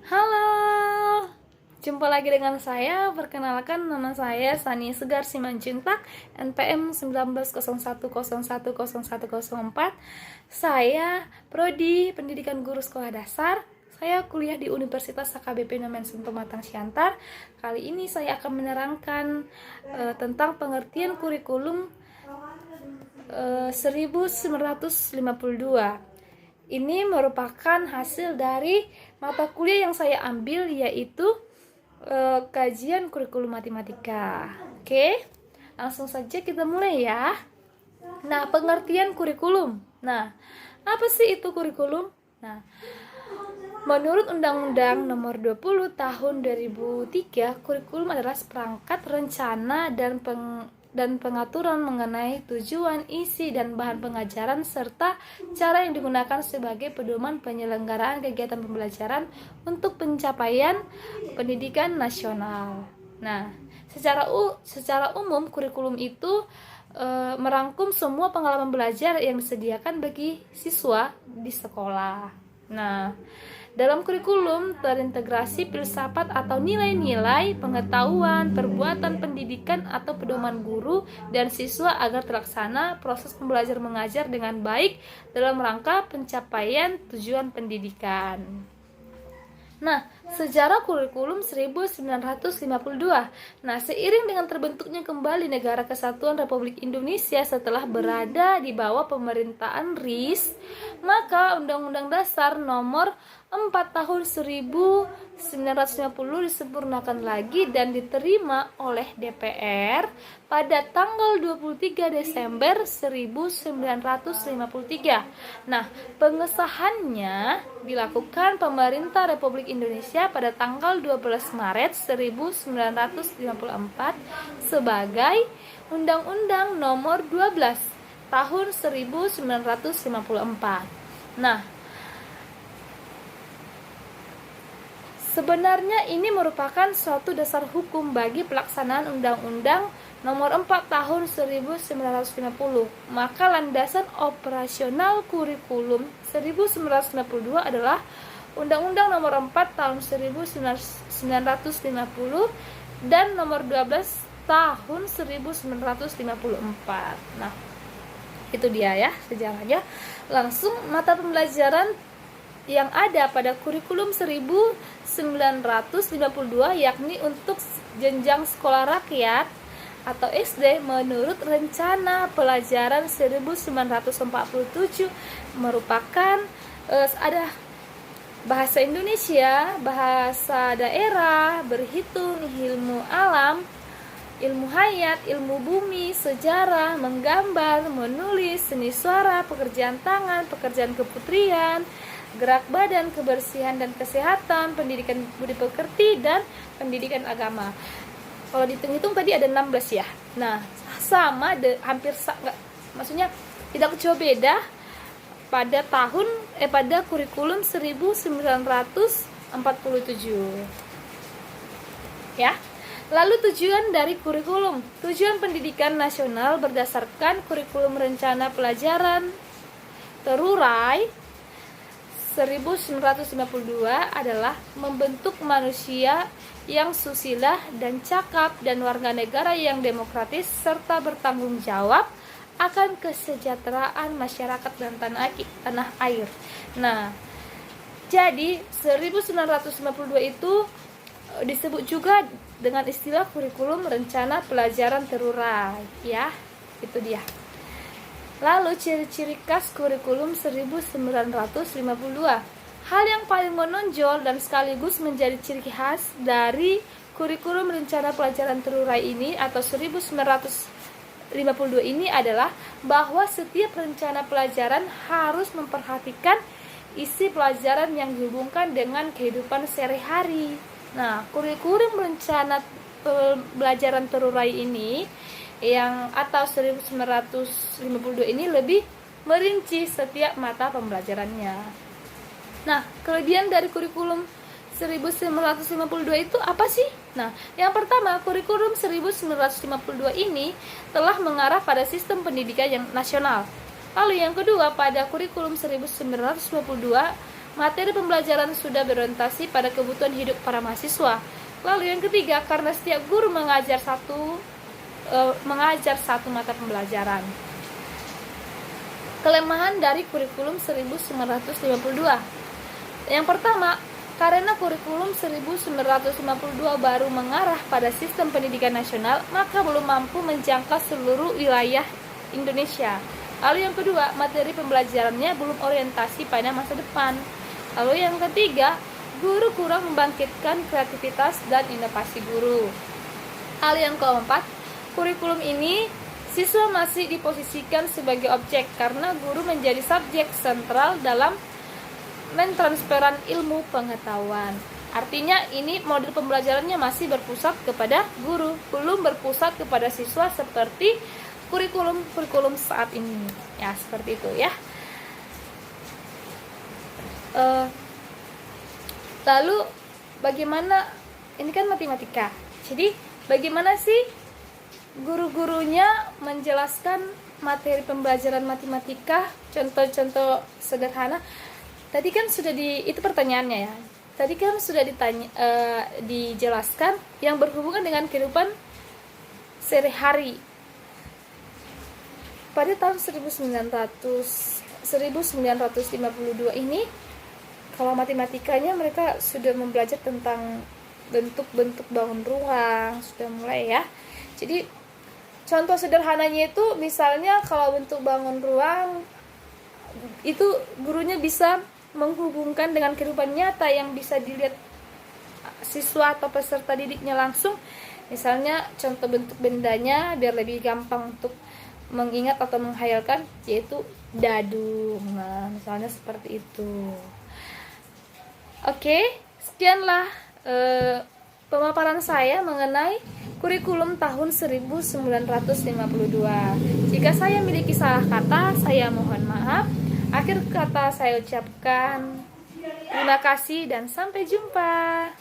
Halo, jumpa lagi dengan saya. Perkenalkan, nama saya Sani Segar Simanjuntak, NPM 1901010104. Saya Prodi Pendidikan Guru Sekolah Dasar. Saya kuliah di Universitas HKBP Nomensen Pematang Siantar. Kali ini saya akan menerangkan tentang pengertian kurikulum 1952. Ini merupakan hasil dari mata kuliah yang saya ambil, yaitu kajian kurikulum matematika. Oke, langsung saja kita mulai ya. Nah, pengertian kurikulum. Nah, apa sih itu kurikulum? Nah, menurut Undang-Undang Nomor 20 Tahun 2003, kurikulum adalah seperangkat rencana dan pengaturan mengenai tujuan, isi, dan bahan pengajaran serta cara yang digunakan sebagai pedoman penyelenggaraan kegiatan pembelajaran untuk pencapaian pendidikan nasional. Nah, secara umum kurikulum itu merangkum semua pengalaman belajar yang disediakan bagi siswa di sekolah. Nah, dalam kurikulum terintegrasi filsafat atau nilai-nilai, pengetahuan, perbuatan pendidikan atau pedoman guru dan siswa agar terlaksana proses pembelajar mengajar dengan baik dalam rangka pencapaian tujuan pendidikan. Nah, sejarah kurikulum 1952. Nah, seiring dengan terbentuknya kembali Negara Kesatuan Republik Indonesia setelah berada di bawah pemerintahan RIS, maka Undang-Undang Dasar Nomor 4 Tahun 1950 disempurnakan lagi dan diterima oleh DPR pada tanggal 23 Desember 1953. Nah, pengesahannya dilakukan pemerintah Republik Indonesia pada tanggal 12 Maret 1954 sebagai Undang-Undang Nomor 12 Tahun 1954. Nah, sebenarnya ini merupakan suatu dasar hukum bagi pelaksanaan Undang-Undang Nomor 4 Tahun 1950. Maka landasan operasional kurikulum 1952 adalah Undang-Undang Nomor 4 Tahun 1950 dan Nomor 12 Tahun 1954. Nah, itu dia ya sejarahnya. Langsung mata pembelajaran yang ada pada kurikulum 1952 yakni untuk jenjang sekolah rakyat atau SD menurut rencana pelajaran 1947 merupakan ada bahasa Indonesia, bahasa daerah, berhitung, ilmu alam, ilmu hayat, ilmu bumi, sejarah, menggambar, menulis, seni suara, pekerjaan tangan, pekerjaan keputrian, gerak badan, kebersihan dan kesehatan, pendidikan budi pekerti, dan pendidikan agama. Kalau dihitung tadi ada 16 ya. Nah, sama maksudnya tidak jauh beda pada kurikulum 1947. Ya. Lalu tujuan dari kurikulum. Tujuan pendidikan nasional berdasarkan kurikulum rencana pelajaran terurai 1952 adalah membentuk manusia yang susila dan cakap dan warga negara yang demokratis serta bertanggung jawab akan kesejahteraan masyarakat dan tanah air. Nah, jadi 1952 itu disebut juga dengan istilah kurikulum rencana pelajaran terurai, ya. Itu dia. Lalu ciri-ciri khas kurikulum 1952. Hal yang paling menonjol dan sekaligus menjadi ciri khas dari kurikulum rencana pelajaran terurai ini atau 1952 ini adalah bahwa setiap rencana pelajaran harus memperhatikan isi pelajaran yang dihubungkan dengan kehidupan sehari-hari. Nah, kurikulum rencana pelajaran terurai ini yang atau 1952 ini lebih merinci setiap mata pembelajarannya. Nah, kelebihan dari kurikulum 1952 itu apa sih? Nah, yang pertama, kurikulum 1952 ini telah mengarah pada sistem pendidikan yang nasional. Lalu yang kedua, pada kurikulum 1952 materi pembelajaran sudah berorientasi pada kebutuhan hidup para mahasiswa. Lalu yang ketiga, karena setiap guru mengajar satu mata pembelajaran. Kelemahan dari kurikulum 1952. Yang pertama, karena kurikulum 1952 baru mengarah pada sistem pendidikan nasional, maka belum mampu menjangkau seluruh wilayah Indonesia. Lalu yang kedua, materi pembelajarannya belum orientasi pada masa depan. Lalu yang ketiga, guru kurang membangkitkan kreativitas dan inovasi guru. Hal yang keempat, kurikulum ini siswa masih diposisikan sebagai objek karena guru menjadi subjek sentral dalam mentransferan ilmu pengetahuan. Artinya ini model pembelajarannya masih berpusat kepada guru, belum berpusat kepada siswa seperti kurikulum saat ini. Ya, seperti itu ya. Lalu bagaimana, ini kan matematika, jadi bagaimana sih guru-gurunya menjelaskan materi pembelajaran matematika? Contoh-contoh sederhana. Tadi kan sudah itu pertanyaannya ya. Tadi kan sudah dijelaskan yang berhubungan dengan kehidupan sehari-hari. Pada tahun 1952 ini, kalau matematikanya mereka sudah belajar tentang bentuk-bentuk bangun ruang, sudah mulai ya. Jadi contoh sederhananya itu misalnya kalau bentuk bangun ruang itu gurunya bisa menghubungkan dengan kehidupan nyata yang bisa dilihat siswa atau peserta didiknya langsung. Misalnya contoh bentuk bendanya biar lebih gampang untuk mengingat atau menghayalkan, yaitu dadu. Nah, misalnya seperti itu. Oke, sekianlah pemaparan saya mengenai kurikulum tahun 1952. Jika saya memiliki salah kata, saya mohon maaf. Akhir kata saya ucapkan terima kasih dan sampai jumpa.